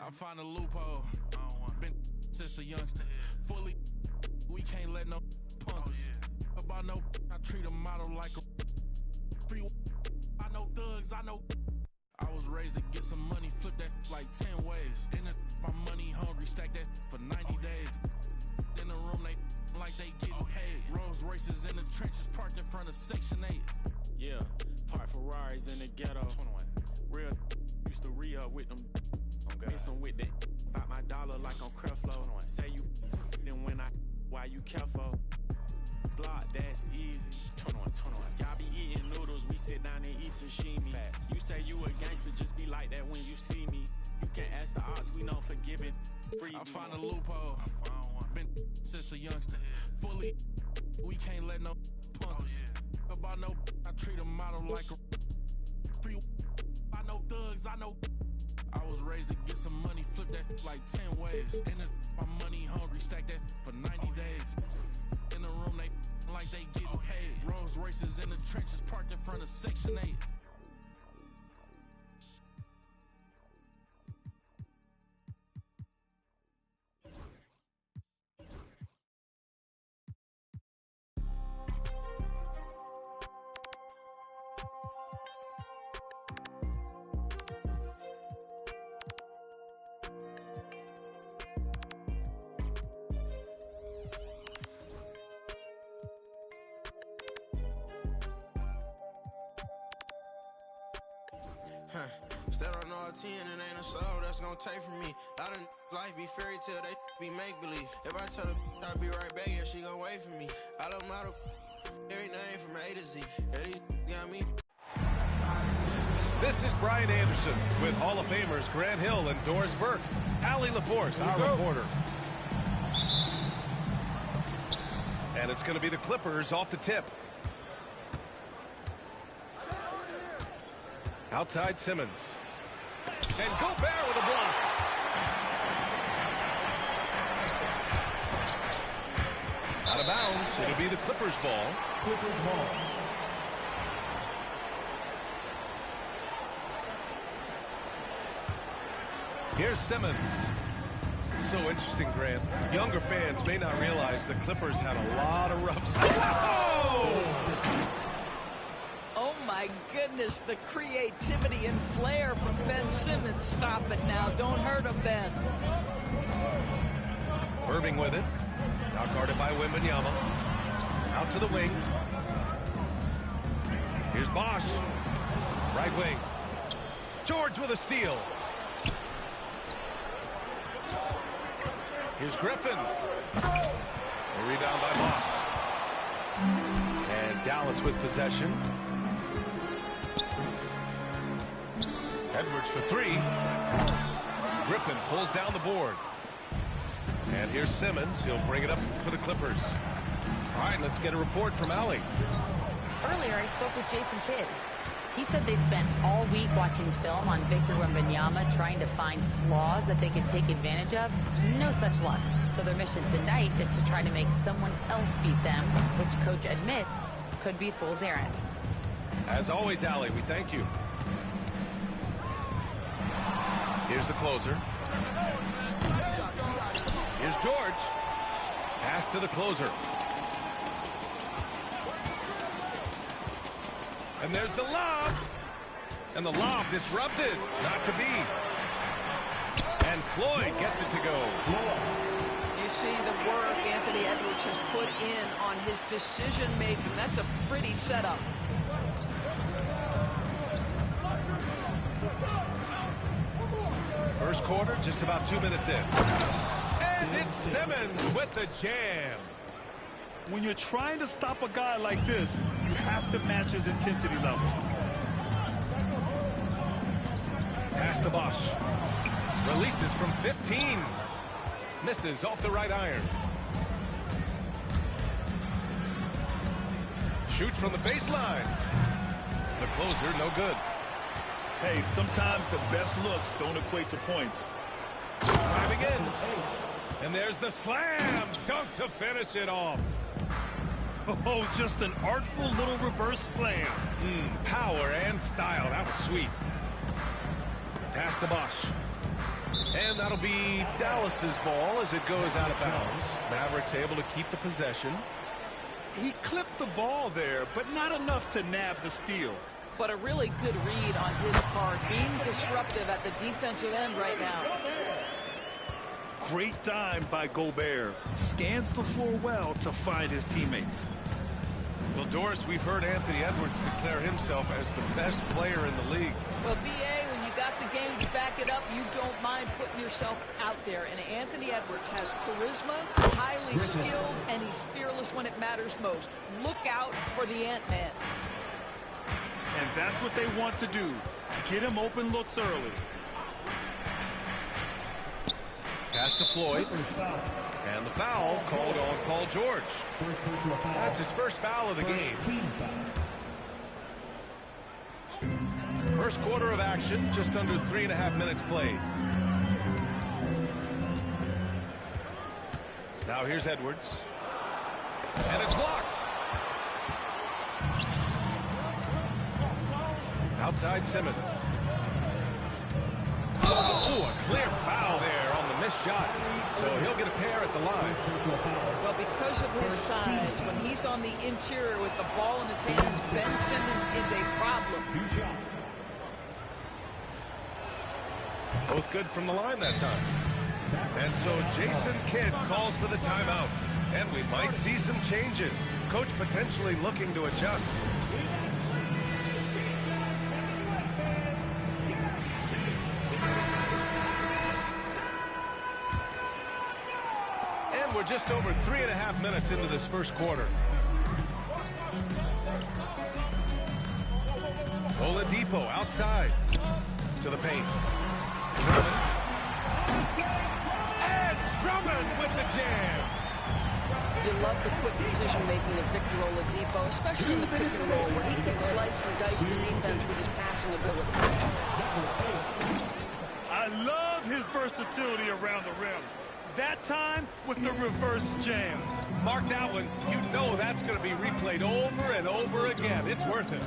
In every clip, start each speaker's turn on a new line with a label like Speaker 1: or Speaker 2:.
Speaker 1: I find a loophole. Been since a youngster. Fully, we can't let no punk us. About no, I treat a model like a free. I know thugs, I know. I was raised to get some money, flip that like 10 ways. In the, my money hungry, stack that for 90 days. In the room, they like they getting paid. Rolls Royces in the trenches, parked in front of Section 8.
Speaker 2: Yeah, park Ferraris in the ghetto. 21. Real used to re-up with them. Miss them with that. Bought my dollar like on Creflo. Say you then when I, why you careful? Block, that's easy. 21. Y'all be eating noodles, we sit down and eat sashimi. Facts. You say you a gangster, just be like that when you see me. You can't ask the odds, we know forgiving. Free
Speaker 1: I find a loophole. Been since a youngster. Fully, we can't let no punk us. About no, I treat a model like a free. I know thugs, I know. I was raised to get some money, flip that like 10 ways. In the, my money hungry, stack that for 90 days. In the room, they like they getting paid. Rolls Royces in the trenches, parked in front of Section 8.
Speaker 3: Stand on all 10 and ain't a soul that's gonna take from me. I done life be fairy tale, they be make believe. If I tell her I'll be right back, yeah, she gon' wait for me. I love model every name from A to Z. Yeah, these got me.
Speaker 4: This is Brian Anderson with Hall of Famers Grant Hill and Doris Burke. Allie LaForce, our reporter. And it's going to be the Clippers off the tip. Outside Simmons. And Gobert with a block. Out of bounds. It'll be the Clippers ball. Clippers ball. Here's Simmons. It's so interesting, Grant. Younger fans may not realize the Clippers had a lot of rough.
Speaker 5: Oh my goodness, the creativity and flair from Ben Simmons. Stop it now. Don't hurt him, Ben.
Speaker 4: Irving with it. Now guarded by Wembanyama. Out to the wing. Here's Bosch. Right wing. George with a steal. Here's Griffin. A rebound by Bosch. And Dallas with possession. Edwards for three. Griffin pulls down the board. And here's Simmons. He'll bring it up for the Clippers. All right, let's get a report from Allie.
Speaker 6: Earlier, I spoke with Jason Kidd. He said they spent all week watching film on Victor Wembanyama, trying to find flaws that they could take advantage of. No such luck. So their mission tonight is to try to make someone else beat them, which coach admits could be fool's errand.
Speaker 4: As always, Allie, we thank you. Here's the closer. Here's George. Pass to the closer. And there's the lob. And the lob disrupted. Not to be. And Floyd gets it to go.
Speaker 5: You see the work Anthony Edwards has put in on his decision-making. That's a pretty setup.
Speaker 4: First quarter, just about 2 minutes in. And it's Simmons with the jam.
Speaker 7: When you're trying to stop a guy like this, you have to match his intensity level.
Speaker 4: Pass to Bosch. Releases from 15. Misses off the right iron. Shoots from the baseline. The closer, no good.
Speaker 7: Hey, sometimes the best looks don't equate to points.
Speaker 4: Driving in. And there's the slam. Dunk to finish it off.
Speaker 7: Oh, just an artful little reverse slam.
Speaker 4: Power and style. That was sweet. Pass to Bosch. And that'll be Dallas's ball as it goes out of bounds. Mavericks able to keep the possession.
Speaker 7: He clipped the ball there, but not enough to nab the steal.
Speaker 5: But a really good read on his part, being disruptive at the defensive end right now.
Speaker 7: Great dime by Gobert. Scans the floor well to find his teammates.
Speaker 4: Well, Doris, we've heard Anthony Edwards declare himself as the best player in the league.
Speaker 5: Well, B.A., when you got the game to back it up, you don't mind putting yourself out there. And Anthony Edwards has charisma, highly skilled, and he's fearless when it matters most. Look out for the Ant-Man.
Speaker 7: And that's what they want to do. Get him open looks early.
Speaker 4: Pass to Floyd. And the foul called on Paul George. That's his first foul of the game. First quarter of action, just under 3.5 minutes played. Now here's Edwards. And it's blocked. Outside Simmons. Oh, a clear foul there on the missed shot. So he'll get a pair at the line.
Speaker 5: Well, because of his size, when he's on the interior with the ball in his hands, Ben Simmons is a problem.
Speaker 4: Both good from the line that time. And so Jason Kidd calls for the timeout. And we might see some changes. Coach potentially looking to adjust. And we're just over 3.5 minutes into this first quarter. Oladipo outside to the paint. Drummond. And Drummond with the jam.
Speaker 5: You love the quick decision-making of Victor Oladipo, especially in the pick and roll, where he can slice and dice the defense with his passing ability.
Speaker 7: I love his versatility around the rim. That time with the reverse jam.
Speaker 4: Mark that one. You know that's going to be replayed over and over again. It's worth it.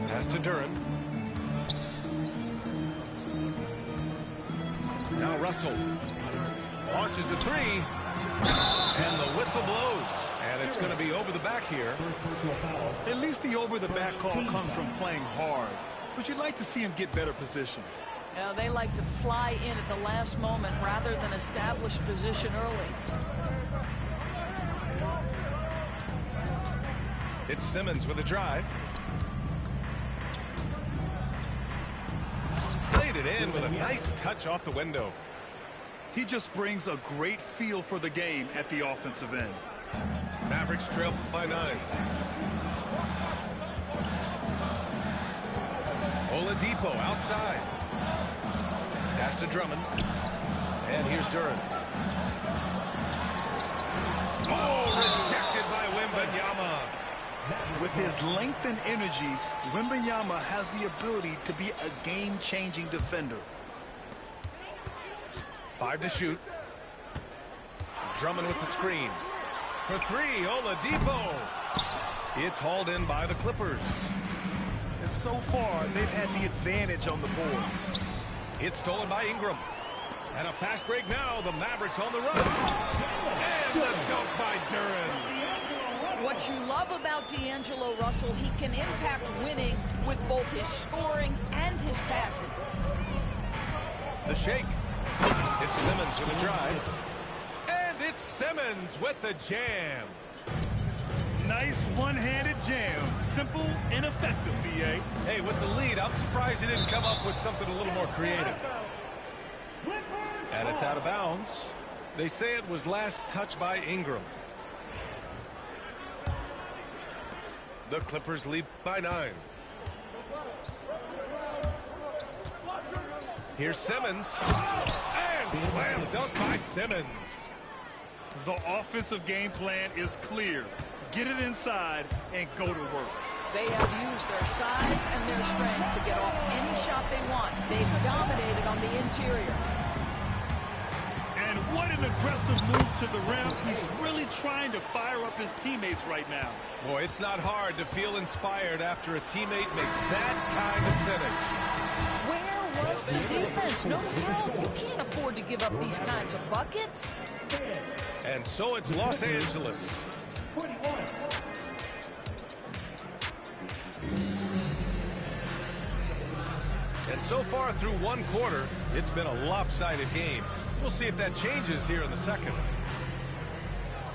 Speaker 4: Pass to Duren. Now Russell launches a three. And the whistle blows. And it's going to be over the back here.
Speaker 7: At least the over-the-back call comes from playing hard. But you'd like to see him get better position.
Speaker 5: They like to fly in at the last moment rather than establish position early.
Speaker 4: It's Simmons with a drive. Played it in with a nice touch off the window.
Speaker 7: He just brings a great feel for the game at the offensive end.
Speaker 4: Mavericks trail by 9. Oladipo outside. Pass to Drummond. And here's Duren. Oh, rejected by Wembanyama.
Speaker 7: With his length and energy, Wembanyama has the ability to be a game-changing defender.
Speaker 4: 5 to shoot. Drummond with the screen. For 3, Oladipo. It's hauled in by the Clippers.
Speaker 7: And so far, they've had the advantage on the boards.
Speaker 4: It's stolen by Ingram. And a fast break now. The Mavericks on the run. And the dunk by Duren.
Speaker 5: What you love about D'Angelo Russell, he can impact winning with both his scoring and his passing.
Speaker 4: The shake. It's Simmons with a drive. And it's Simmons with the jam.
Speaker 7: Nice one-handed jam. Simple and effective, B.A.
Speaker 4: Hey, with the lead, I'm surprised he didn't come up with something a little more creative. And it's out of bounds. They say it was last touched by Ingram. The Clippers lead by 9. Here's Simmons. And slam dunk by Simmons.
Speaker 7: The offensive game plan is clear. Get it inside and go to work.
Speaker 5: They have used their size and their strength to get off any shot they want. They've dominated on the interior.
Speaker 7: And what an aggressive move to the rim. He's really trying to fire up his teammates right now.
Speaker 4: Boy, it's not hard to feel inspired after a teammate makes that kind of finish.
Speaker 5: Where runs the defense. No help. You can't afford to give up these kinds of buckets.
Speaker 4: And so it's Los Angeles. And so far through one quarter, it's been a lopsided game. We'll see if that changes here in the second.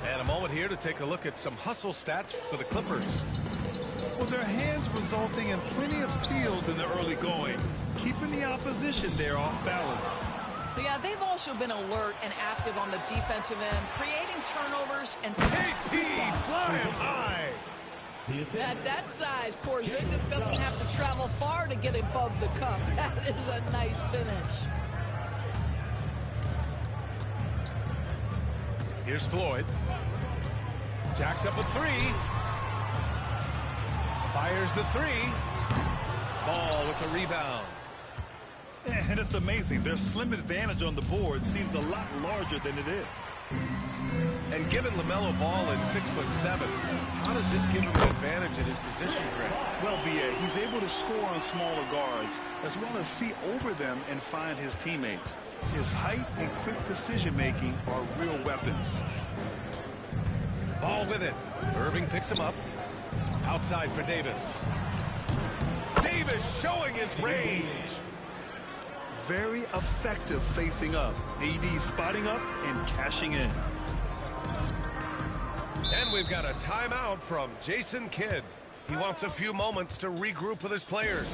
Speaker 4: And a moment here to take a look at some hustle stats for the Clippers.
Speaker 7: Well, their hands resulting in plenty of steals in the early going, keeping the opposition there off balance.
Speaker 5: Yeah, they've also been alert and active on the defensive end, creating turnovers and...
Speaker 4: KP flying high.
Speaker 5: At that size, Porzingis doesn't have to travel far to get above the cup. That is a nice finish.
Speaker 4: Here's Floyd. Jacks up a three. Fires the three. Ball with the rebound.
Speaker 7: And it's amazing. Their slim advantage on the board seems a lot larger than it is.
Speaker 4: And given LaMelo Ball is 6'7", how does this give him an advantage in his position, Greg?
Speaker 7: Well, B.A., he's able to score on smaller guards, as well as see over them and find his teammates. His height and quick decision-making are real weapons.
Speaker 4: Ball with it. Irving picks him up. Outside for Davis. Davis showing his range.
Speaker 7: Very effective facing up. AD spotting up and cashing in.
Speaker 4: And we've got a timeout from Jason Kidd. He wants a few moments to regroup with his players.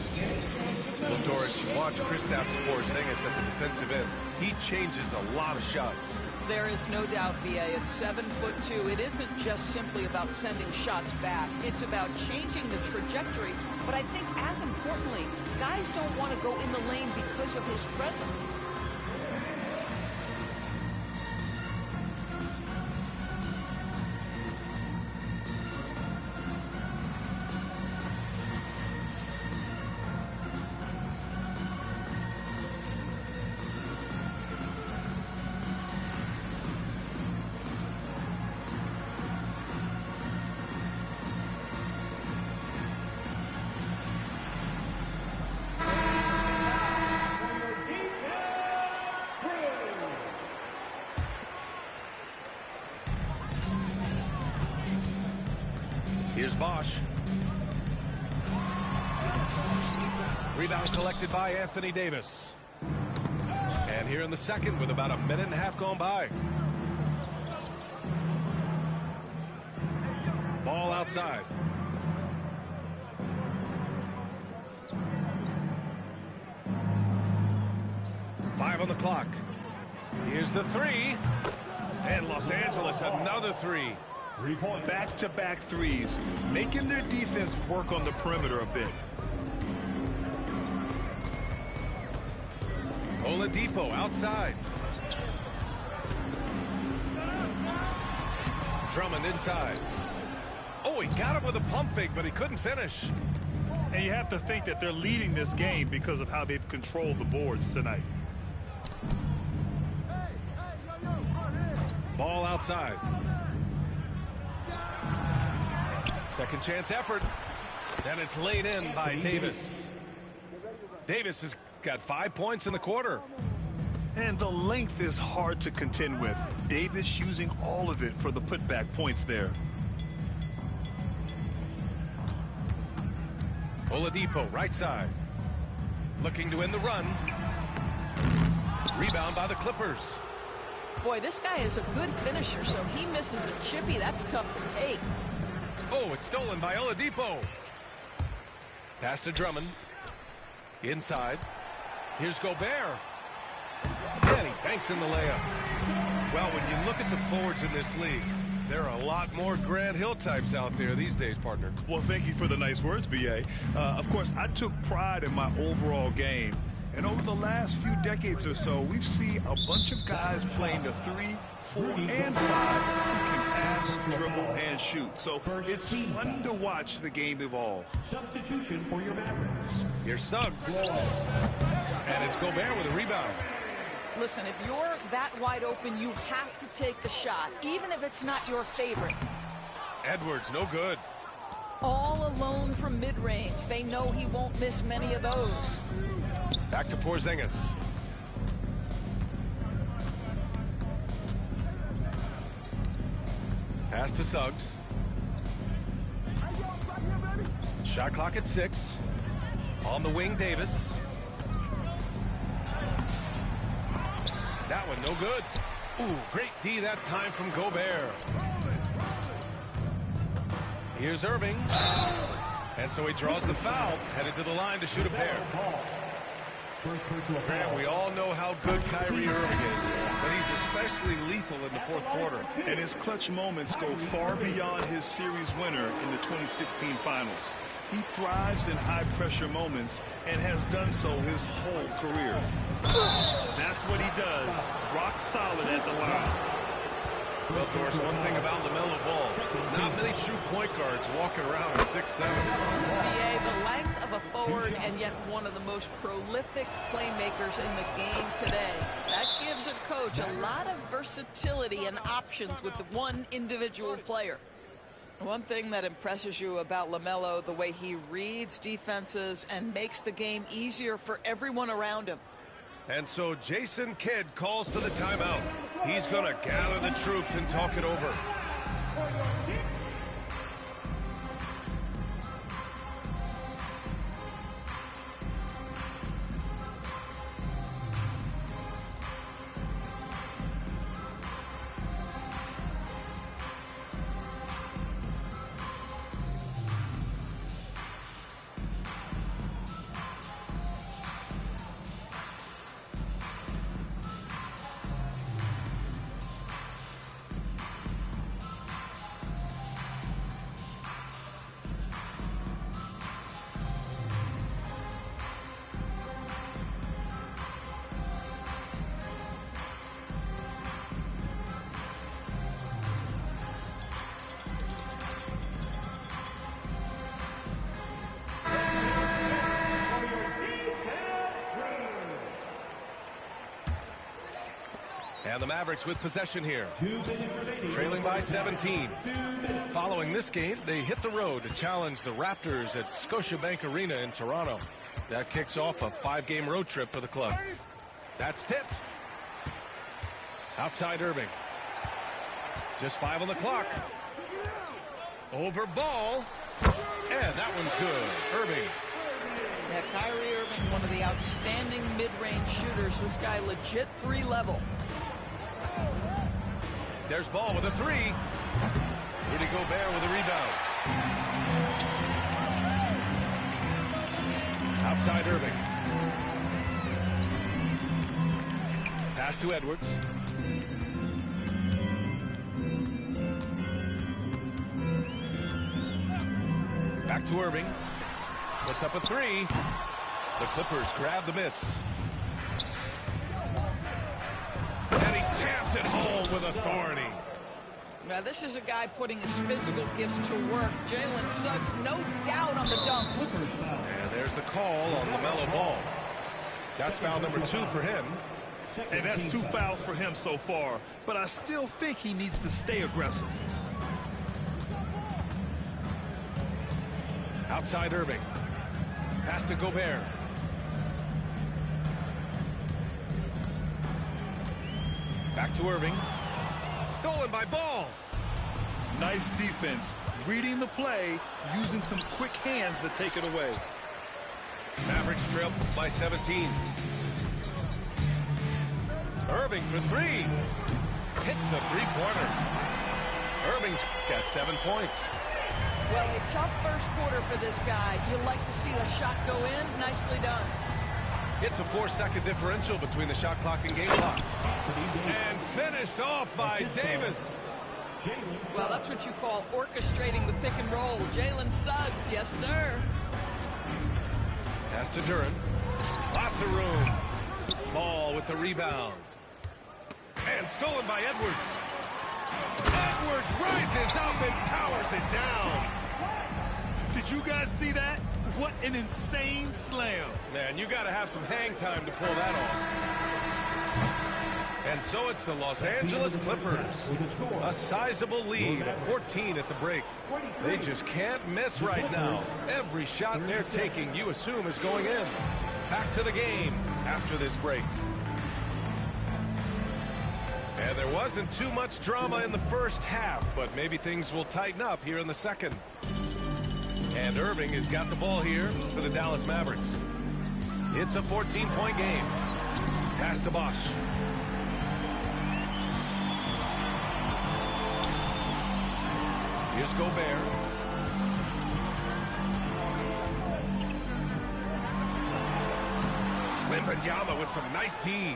Speaker 4: Well, Doris, you watch Kristaps Porzingis at the defensive end. He changes a lot of shots.
Speaker 5: There is no doubt, B.A. It's 7'2". It isn't just simply about sending shots back. It's about changing the trajectory. But I think, as importantly, guys don't want to go in the lane because of his presence.
Speaker 4: Here's Bosch. Rebound collected by Anthony Davis. And here in the second with about a minute and a half gone by. Ball outside. Five on the clock. Here's the three. And Los Angeles another three.
Speaker 7: Back-to-back threes, making their defense work on the perimeter a bit.
Speaker 4: Oladipo outside. Drummond inside. Oh, he got him with a pump fake, but he couldn't finish.
Speaker 7: And you have to think that they're leading this game because of how they've controlled the boards tonight.
Speaker 4: Ball outside. Second chance effort. And it's laid in by Davis. Davis has got 5 points in the quarter.
Speaker 7: And the length is hard to contend with. Davis using all of it for the putback points there.
Speaker 4: Oladipo right side. Looking to end the run. Rebound by the Clippers.
Speaker 5: Boy, this guy is a good finisher, so he misses a chippy. That's tough to take.
Speaker 4: Oh, it's stolen by Oladipo. Pass to Drummond. Inside. Here's Gobert. And he banks in the layup. Well, when you look at the forwards in this league, there are a lot more Grant Hill types out there these days, partner.
Speaker 7: Well, thank you for the nice words, B.A. Of course, I took pride in my overall game. And over the last few decades or so, we've seen a bunch of guys playing the 3, 4, and 5 who can pass, dribble, and shoot. So it's fun to watch the game evolve.
Speaker 8: Substitution for your Mavericks.
Speaker 4: Here's Suggs. And it's Gobert with a rebound.
Speaker 5: Listen, if you're that wide open, you have to take the shot, even if it's not your favorite.
Speaker 4: Edwards, no good.
Speaker 5: All alone from mid-range. They know he won't miss many of those.
Speaker 4: Back to Porzingis. Pass to Suggs. Shot clock at 6. On the wing, Davis. That one no good. Ooh, great D that time from Gobert. Here's Irving. And so he draws the foul, headed to the line to shoot a pair. Grant, we all know how good Kyrie Irving is, but he's especially lethal in the fourth quarter.
Speaker 7: And his clutch moments go far beyond his series winner in the 2016 finals. He thrives in high-pressure moments and has done so his whole career. That's what he does, rock solid at the line.
Speaker 4: Well, Doris, one thing about LaMelo Ball, not many true point guards walking around at 6'7".
Speaker 5: The length of a forward and yet one of the most prolific playmakers in the game today. That gives a coach a lot of versatility and options with the one individual player. One thing that impresses you about LaMelo, the way he reads defenses and makes the game easier for everyone around him.
Speaker 4: And so Jason Kidd calls for the timeout. He's going to gather the troops and talk it over. And the Mavericks with possession here, trailing by 17. Following this game, they hit the road to challenge the Raptors at Scotiabank Arena in Toronto. That kicks off a 5-game road trip for the club. That's tipped. Outside Irving. Just 5 on the clock. Over Ball. And that one's good. Irving.
Speaker 5: Yeah, Kyrie Irving, one of the outstanding mid-range shooters. This guy legit 3 level.
Speaker 4: There's Ball with a 3. Rudy Gobert with a rebound. Outside Irving. Pass to Edwards. Back to Irving. Puts up a 3. The Clippers grab the miss. And he jams it home with authority.
Speaker 5: Now, this is a guy putting his physical gifts to work. Jalen Suggs, no doubt on the dunk.
Speaker 4: And there's the call on LaMelo Ball. That's foul number 2 for him.
Speaker 7: And that's 2 fouls for him so far. But I still think he needs to stay aggressive.
Speaker 4: Outside Irving. Pass to Gobert. Back to Irving. Stolen by Ball.
Speaker 7: Nice defense. Reading the play, using some quick hands to take it away.
Speaker 4: Mavericks trail by 17. Irving for 3. Hits the 3-pointer. Irving's got 7 points.
Speaker 5: Well, a tough first quarter for this guy. You like to see the shot go in. Nicely done.
Speaker 4: It's a 4-second differential between the shot clock and game clock. And finished off by Davis.
Speaker 5: Well, that's what you call orchestrating the pick and roll. Jalen Suggs, yes, sir.
Speaker 4: Pass to Duren. Lots of room. Ball with the rebound. And stolen by Edwards. Edwards rises up and powers it down.
Speaker 7: Did you guys see that? What an insane slam.
Speaker 4: Man, you got to have some hang time to pull that off. And so it's the Los Angeles Clippers. A sizable lead of 14 at the break. They just can't miss right now. Every shot they're taking, you assume, is going in. Back to the game after this break. And there wasn't too much drama in the first half, but maybe things will tighten up here in the second. And Irving has got the ball here for the Dallas Mavericks. It's a 14-point game. Pass to Bosh. Here's Gobert. Wembanyama with some nice D.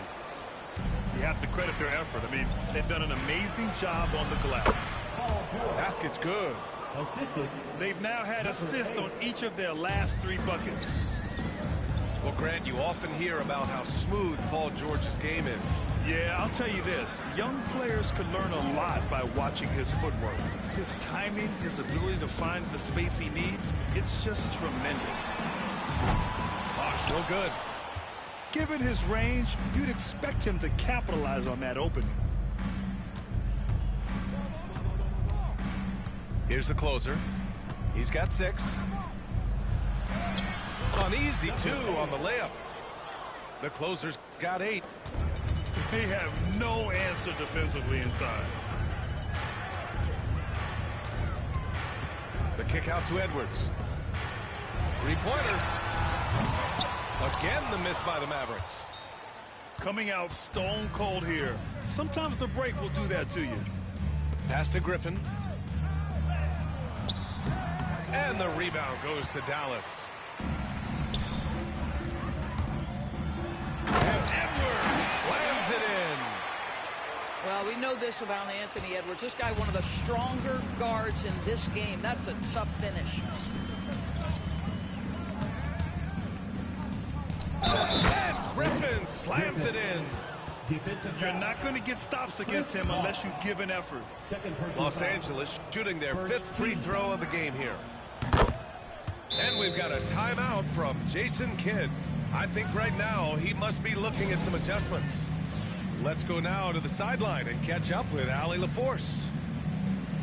Speaker 7: You have to credit their effort. I mean, they've done an amazing job on the glass.
Speaker 4: Basket's good.
Speaker 7: They've now had assists on each of their last 3 buckets.
Speaker 4: Well, Grant, you often hear about how smooth Paul George's game is.
Speaker 7: Yeah, I'll tell you this. Young players can learn a lot by watching his footwork. His timing, his ability to find the space he needs, it's just tremendous.
Speaker 4: Bosh, no good.
Speaker 7: Given his range, you'd expect him to capitalize on that opening.
Speaker 4: Here's the closer. He's got 6. Uneasy, too, on the layup. The closer's got 8.
Speaker 7: They have no answer defensively inside.
Speaker 4: The kick out to Edwards. 3-pointer. Again, the miss by the Mavericks.
Speaker 7: Coming out stone cold here. Sometimes the break will do that to you.
Speaker 4: Pass to Griffin. And the rebound goes to Dallas. And Edwards slams it in.
Speaker 5: Well, we know this about Anthony Edwards. This guy, one of the stronger guards in this game. That's a tough finish.
Speaker 4: And Griffin slams it in.
Speaker 7: You're not going to get stops against him unless you give an effort.
Speaker 4: Los Angeles shooting their 5th free throw of the game here. And we've got a timeout from Jason Kidd. I think right now he must be looking at some adjustments. Let's go now to the sideline and catch up with Allie LaForce.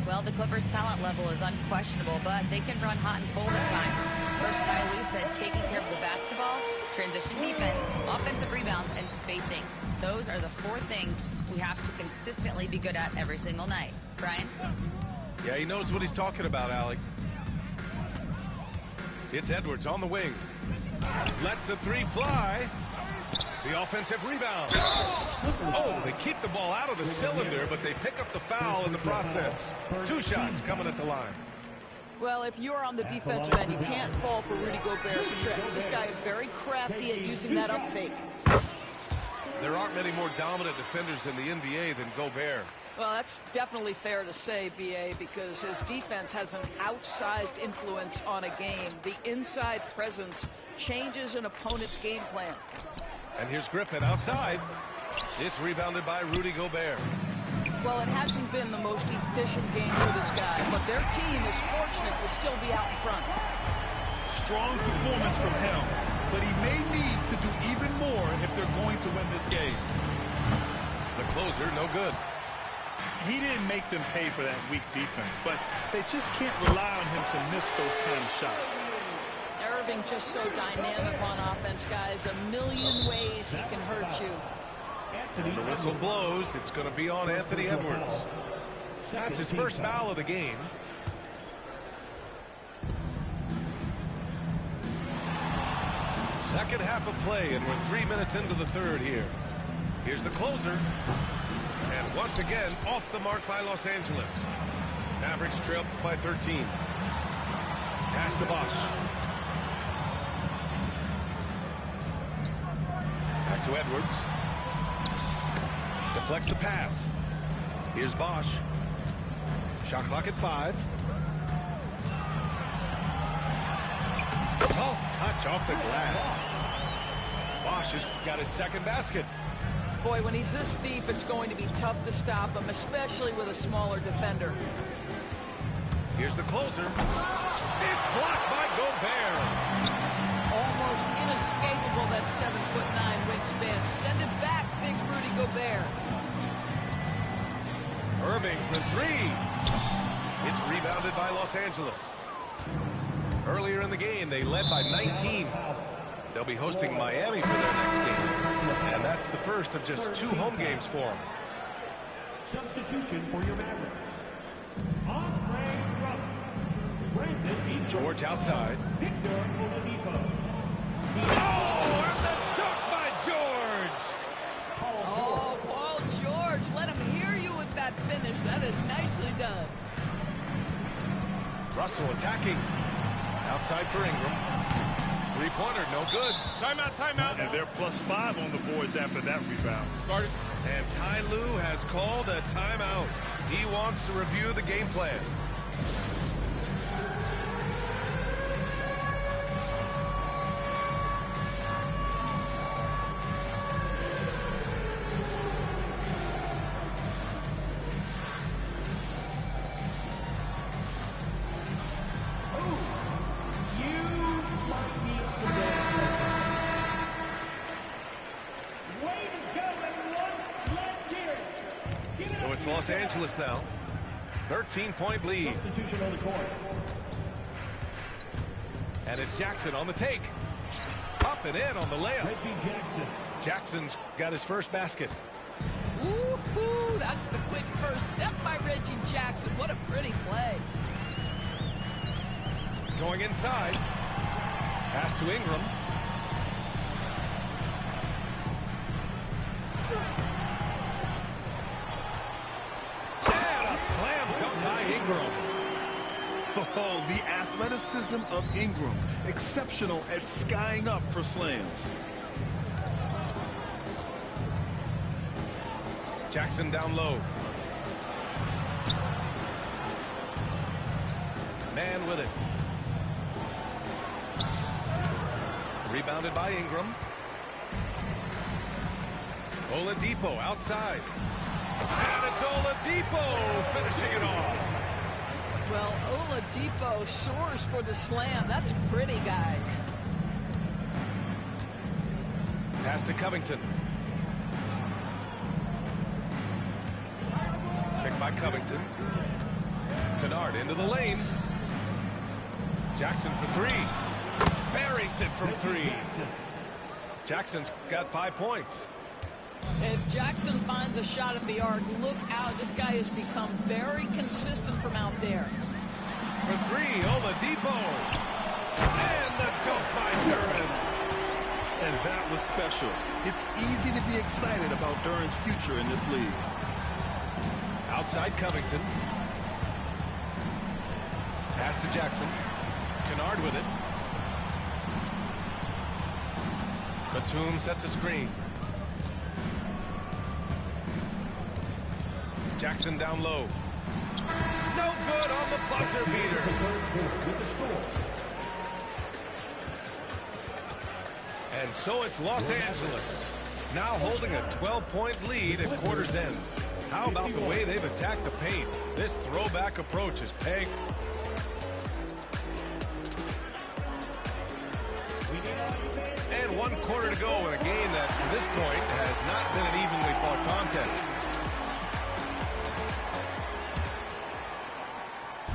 Speaker 6: Well, the Clippers' talent level is unquestionable, but they can run hot and cold at times. First, Ty Lue said taking care of the basketball, transition defense, offensive rebounds, and spacing. Those are the 4 things we have to consistently be good at every single night. Brian?
Speaker 4: Yeah, he knows what he's talking about, Allie. It's Edwards on the wing. Lets the 3 fly. The offensive rebound. Oh, they keep the ball out of the cylinder, but they pick up the foul in the process. 2 shots coming at the line.
Speaker 5: Well, if you're on the defensive end, you can't fall for Rudy Gobert's tricks. This guy is very crafty at using that up fake.
Speaker 4: There aren't many more dominant defenders in the NBA than Gobert.
Speaker 5: Well, that's definitely fair to say, B.A., because his defense has an outsized influence on a game. The inside presence changes an opponent's game plan.
Speaker 4: And here's Griffin outside. It's rebounded by Rudy Gobert.
Speaker 5: Well, it hasn't been the most efficient game for this guy, but their team is fortunate to still be out in front.
Speaker 7: Strong performance from him, but he may need to do even more if they're going to win this game.
Speaker 4: The closer, no good.
Speaker 7: He didn't make them pay for that weak defense, but they just can't rely on him to miss those kind of shots.
Speaker 5: Irving just so dynamic on offense, guys. A million ways he can hurt you.
Speaker 4: The whistle blows. It's going to be on Anthony Edwards. That's his first foul of the game. Second half of play, and we're 3 minutes into the third here. Here's the closer. And once again, off the mark by Los Angeles. Mavericks trail by 13. Pass to Bosh. Back to Edwards. Deflects the pass. Here's Bosh. Shot clock at 5. Soft touch off the glass. Bosh has got his second basket.
Speaker 5: Boy, when he's this deep, it's going to be tough to stop him, especially with a smaller defender.
Speaker 4: Here's the closer. It's blocked by Gobert.
Speaker 5: Almost inescapable, that 7'9" wingspan. Send it back, big Rudy Gobert.
Speaker 4: Irving for 3. It's rebounded by Los Angeles. Earlier in the game, they led by 19. They'll be hosting Miami for their next game. And that's the first of just 2 home games for them.
Speaker 8: Substitution for your Mavericks. Andre Drummond. Brandon Ingram.
Speaker 4: George outside.
Speaker 8: Victor Oladipo.
Speaker 4: Oh, and the dunk by George!
Speaker 5: Oh, Paul George, let him hear you with that finish. That is nicely done.
Speaker 4: Russell attacking. Outside for Ingram. Three-pointer, no good.
Speaker 7: Timeout, timeout. And they're +5 on the boards after that rebound.
Speaker 4: Started. And Ty Lue has called a timeout. He wants to review the game plan. So it's Los Angeles now. 13-point lead.
Speaker 8: Substitution on the court.
Speaker 4: And it's Jackson on the take. Up and in on the layup.
Speaker 8: Reggie Jackson.
Speaker 4: Jackson's got his first basket.
Speaker 5: Woo-hoo, that's the quick first step by Reggie Jackson. What a pretty play.
Speaker 4: Going inside. Pass to Ingram. And a slam dunk by Ingram.
Speaker 7: Oh, the athleticism of Ingram. Exceptional at skying up for slams.
Speaker 4: Jackson down low. Man with it. Rebounded by Ingram. Oladipo outside. And it's Oladipo finishing it off.
Speaker 5: Well, Oladipo soars for the slam. That's pretty, guys.
Speaker 4: Pass to Covington. Picked by Covington. Kennard into the lane. Jackson for three. Buries it from three. Jackson's got 5 points.
Speaker 5: If Jackson finds a shot at the arc, look out. This guy has become very consistent from out there.
Speaker 4: For three, Oladipo. And the dunk by Duren.
Speaker 7: And that was special. It's easy to be excited about Duren's future in this league.
Speaker 4: Outside Covington. Pass to Jackson. Kennard with it. Batum sets a screen. Jackson down low. No good on the buzzer beater. And so it's Los Angeles, now holding a 12-point lead at quarter's end. How about the way they've attacked the paint? This throwback approach is paying. And 1 quarter to go in a game that, to this point, has not been an evenly fought contest.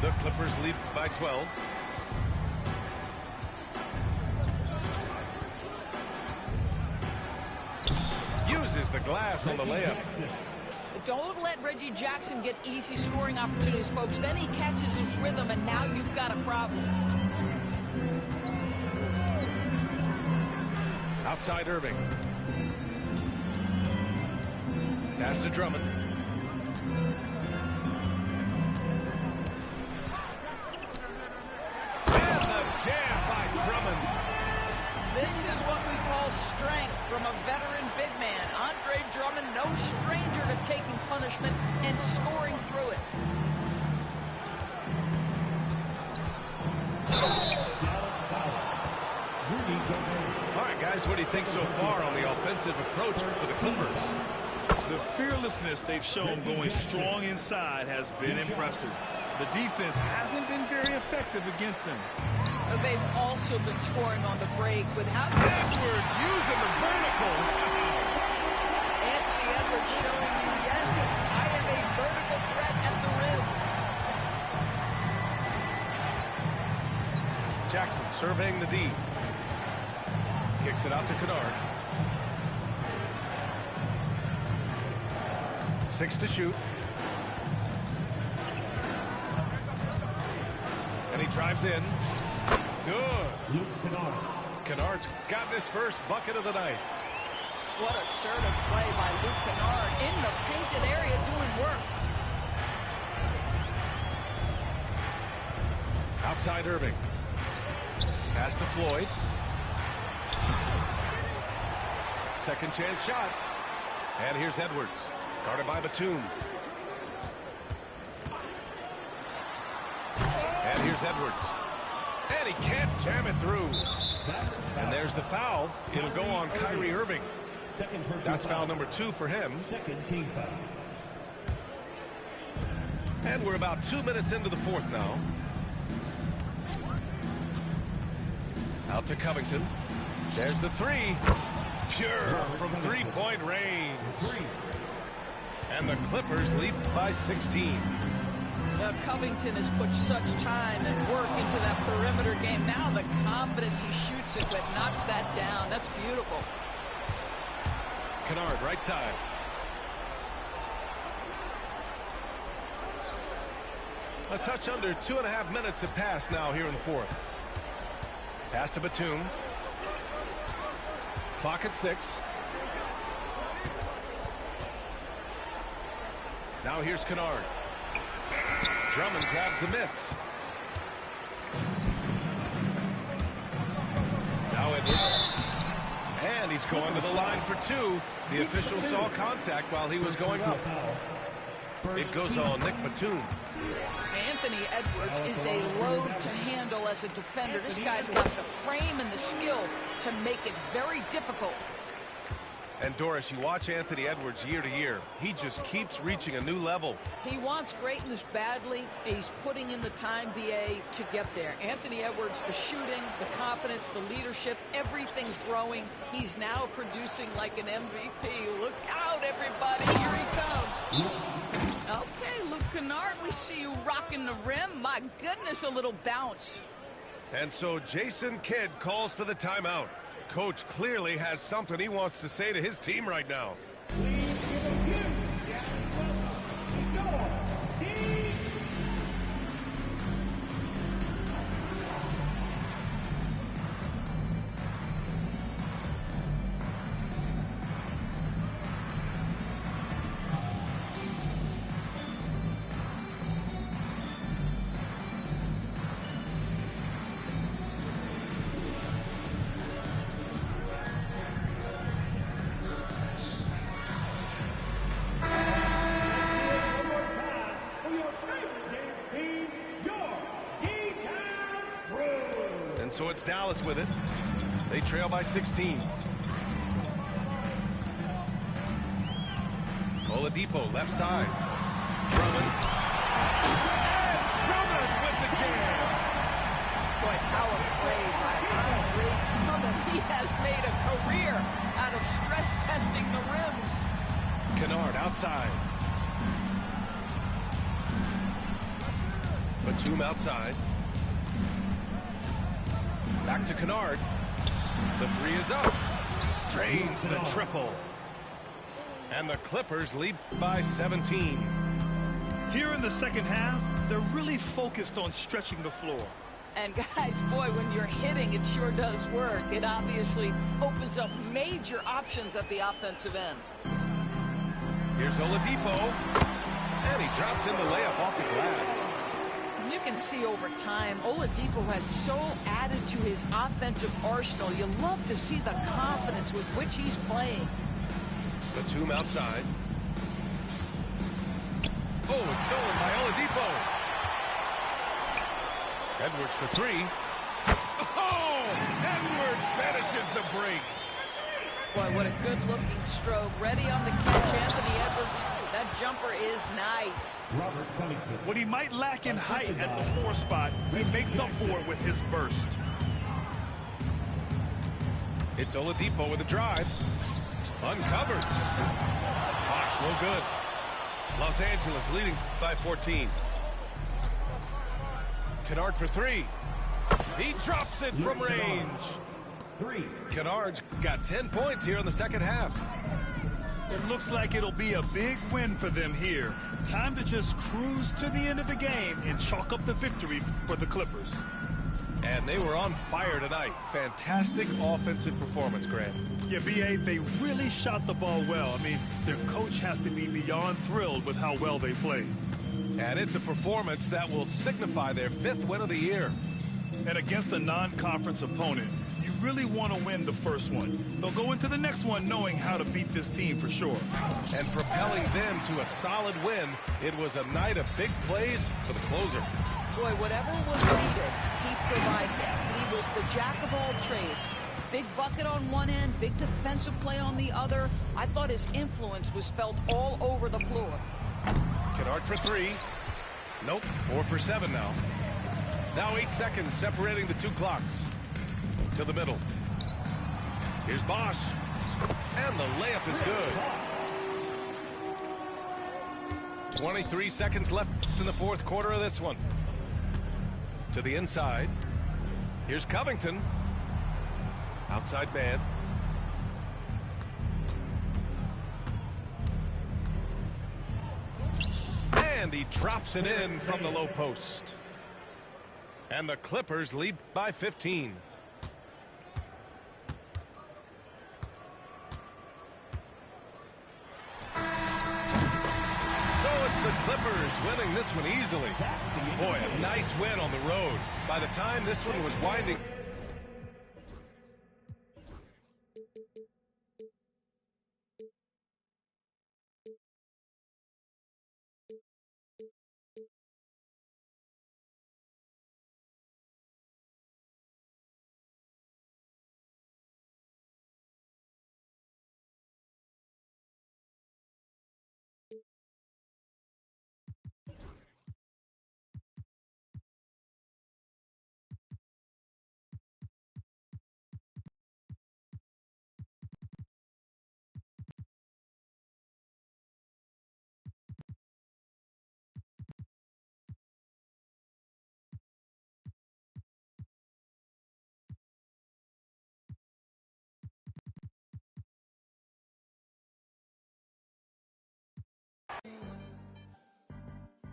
Speaker 4: The Clippers lead by 12. Uses the glass on the layup.
Speaker 5: Don't let Reggie Jackson get easy scoring opportunities, folks. Then he catches his rhythm, and now you've got a problem.
Speaker 4: Outside Irving. Pass to Drummond. And the jam by Drummond.
Speaker 5: This is what we call strength from a veteran big man. Andre Drummond, no stranger to taking punishment and scoring through it.
Speaker 4: All right, guys, what do you think so far on the offensive approach for the Clippers?
Speaker 7: The fearlessness they've shown going strong inside has been impressive. The defense hasn't been very effective against them.
Speaker 5: They've also been scoring on the break without
Speaker 4: Edwards using the vertical.
Speaker 5: Anthony Edwards showing you, yes, I am a vertical threat at the rim.
Speaker 4: Jackson surveying the D. Kicks it out to Kennard. 6 to shoot. And he drives in. Good.
Speaker 8: Luke Kennard.
Speaker 4: Kennard's got his first bucket of the night.
Speaker 5: What assertive play by Luke Kennard in the painted area doing work.
Speaker 4: Outside Irving. Pass to Floyd. Second chance shot. And here's Edwards. Guarded by Batum. And here's Edwards. And he can't jam it through. And there's the foul. It'll go on Kyrie Irving. That's foul number 2 for him.
Speaker 8: Second team foul.
Speaker 4: And we're about 2 minutes into the fourth now. Out to Covington. There's the 3. Pure from three-point range. And the Clippers lead by 16.
Speaker 5: Covington has put such time and work into that perimeter game. Now the confidence he shoots it with knocks that down. That's beautiful.
Speaker 4: Kennard, right side. A touch under 2.5 minutes have passed now here in the fourth. Pass to Batum. Clock at 6. Now here's Kennard. Drummond grabs the miss. Now Edwards. And he's going to the line for 2. The official saw contact while he was going up. It goes on Nick Batum.
Speaker 5: Anthony Edwards is a load to handle as a defender. This guy's got the frame and the skill to make it very difficult.
Speaker 4: And Doris, you watch Anthony Edwards year to year. He just keeps reaching a new level.
Speaker 5: He wants greatness badly. He's putting in the time, BA, to get there. Anthony Edwards, the shooting, the confidence, the leadership, everything's growing. He's now producing like an MVP. Look out, everybody. Here he comes. Okay, Luke Kennard, we see you rocking the rim. My goodness, a little bounce.
Speaker 4: And so Jason Kidd calls for the timeout. Coach clearly has something he wants to say to his team right now. So it's Dallas with it. They trail by 16. Oladipo left side. Drummond. And Drummond with the jam.
Speaker 5: Boy, power play by Andre Drummond. He has made a career out of stress testing the rims.
Speaker 4: Kennard outside. Batum outside. Back to Kennard. The 3 is up. Drains the triple. And the Clippers lead by 17.
Speaker 7: Here in the second half, they're really focused on stretching the floor.
Speaker 5: And guys, boy, when you're hitting, it sure does work. It obviously opens up major options at the offensive end.
Speaker 4: Here's Oladipo. And he drops in the layup off the glass.
Speaker 5: You can see over time, Oladipo has so added to his offensive arsenal. You love to see the confidence with which he's playing.
Speaker 4: Batum outside. Oh, it's stolen by Oladipo. Edwards for 3. Oh, Edwards finishes the break.
Speaker 5: Boy, what a good-looking stroke. Ready on the catch, Anthony Edwards. That jumper is nice.
Speaker 8: Robert Covington.
Speaker 7: What he might lack in height at the 4 spot, he makes up for it with his burst.
Speaker 4: It's Oladipo with a drive. Uncovered. Bosh, no good. Los Angeles leading by 14. Kennard for 3. He drops it from range.
Speaker 8: 3.
Speaker 4: Kennard's got 10 points here in the second half.
Speaker 7: It looks like it'll be a big win for them here. Time to just cruise to the end of the game and chalk up the victory for the Clippers.
Speaker 4: And they were on fire tonight. Fantastic offensive performance, Grant.
Speaker 7: Yeah, B.A., they really shot the ball well. I mean, their coach has to be beyond thrilled with how well they played.
Speaker 4: And it's a performance that will signify their 5th win of the year.
Speaker 7: And against a non-conference opponent, you really want to win the first one. They'll go into the next one knowing how to beat this team for sure.
Speaker 4: And propelling them to a solid win, it was a night of big plays for the closer.
Speaker 5: Boy, whatever was needed, he provided. He was the jack of all trades. Big bucket on one end, big defensive play on the other. I thought his influence was felt all over the floor.
Speaker 4: Kennard for 3. Nope, 4 for 7 now. Now 8 seconds separating the two clocks. To the middle. Here's Bosch. And the layup is good. 23 seconds left in the fourth quarter of this one. To the inside. Here's Covington. Outside man. And he drops it in from the low post. And the Clippers lead by 15. The Clippers winning this one easily. Boy, a nice win on the road. By the time this one was winding.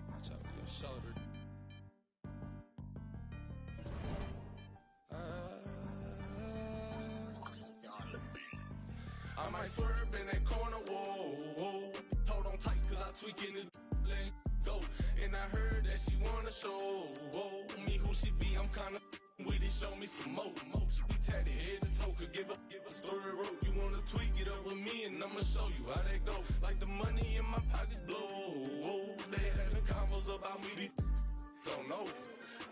Speaker 9: Watch out with your shoulder.
Speaker 1: I might swerve in that corner, whoa, whoa. Hold on tight, cause I tweaking this let go. And I heard that she wanna show, whoa, me who she be, I'm kinda with it, show me some more. We tatted head to toe, could give a story rope. You wanna tweak it up with me, and I'ma show you how that go. Like the money in my pockets blow, whoa. They having combos about me, these don't know.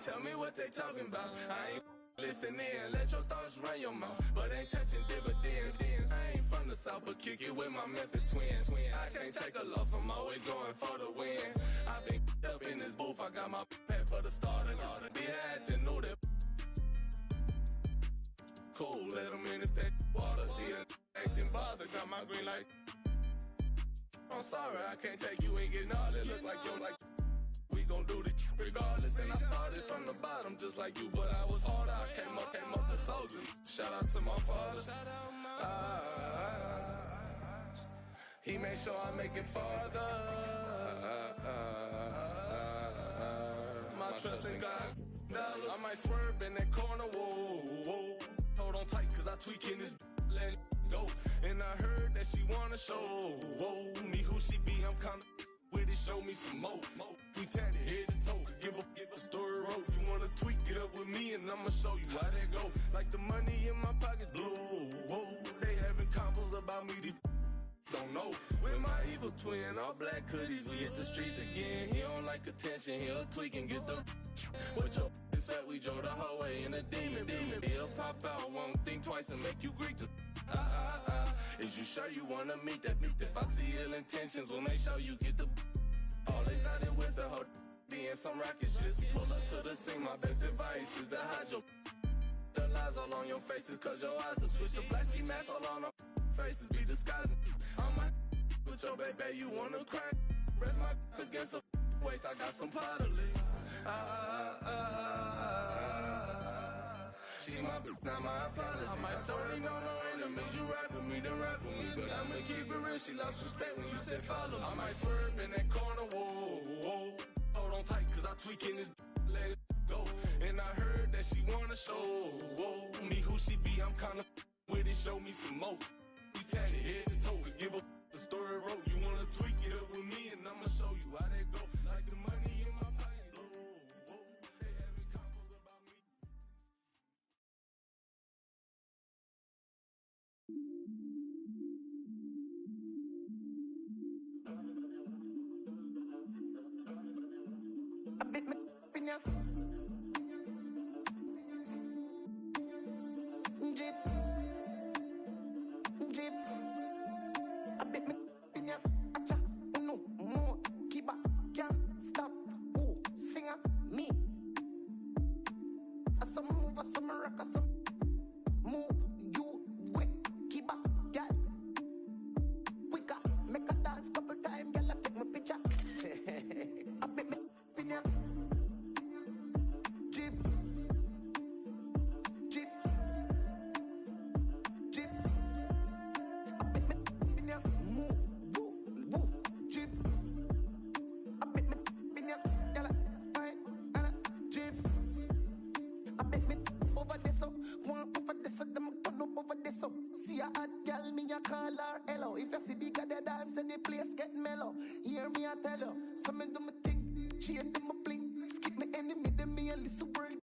Speaker 1: Tell me what they talking about. I ain't listen in, let your thoughts run your mouth, but ain't touching dividends. I ain't from the south, but kick it with my Memphis twins. I can't take a loss, I'm always going for the win. I've been up in this booth, I got my pet for the starter. Be had to know that. Cool, let them in the pet water. See it acting bother, got my green light. I'm sorry, I can't take you, ain't getting all it. Look like you're like. We gon' do this regardless, and I started from the bottom just like you, but I was harder. I came up the soldiers. Shout out to my father. He made sure I make it farther. My trust in God. I might swerve in that corner, whoa, whoa. Hold on tight, cause I tweaking this let it go. And I heard that she wanna show, whoa, me who she be, I'm kinda with it, show me some more. We tatted head to toe, give a story rope. You wanna tweak it up with me, and I'ma show you how that go. Like the money in my pockets blow, whoa. They having combos about me, these don't know. With my evil twin, all black hoodies, we hit the streets again. He don't like attention, he'll tweak and get the. What your expect? We drove the whole way in a demon. He'll pop out, won't think twice and make you Greek. Just Is you sure you wanna meet that? If I see ill intentions, we'll make sure you get the. Always out there with the whole being some rocket shit. Pull up to the scene, my best advice is to hide your. The lies all on your faces, cause your eyes will twitch. The black ski mask all on our faces, be disguising. I'm my with your baby, you wanna cry. Rest my against a waist, I got some pottery.
Speaker 10: See my bitch, not my apology. I might slowly know no enemies. You rap with me, then rap with me. But I'ma keep it real. She lost respect when you said follow me. I might swerve in that corner, whoa, whoa. Hold on tight, cause I tweaking this, let it go. And I heard that she wanna show, whoa, me who she be. I'm kinda with it, show me some more. We tatted head to toe, and give a the story wrote. You wanna tweak it up with me, and I'ma show you how that go. Like the money in my pocket, whoa, whoa. They having combos about me.
Speaker 11: I bit me in ya. Drip, drip. I bit me in ya. Acha, no more. Keep up, can't stop. Ooh, singer, me. I some move, I some rock, I some move. You wait, keep up, girl. Quicker, make a dance couple times, girl. I take my picture. I bit me in ya. Drip, drip. See a hot girl, me a call her hello. If you see big at the dance and the place get mellow, hear me I tell you. So me do me thing, change them my bling. Skip me enemy, them me a listen world.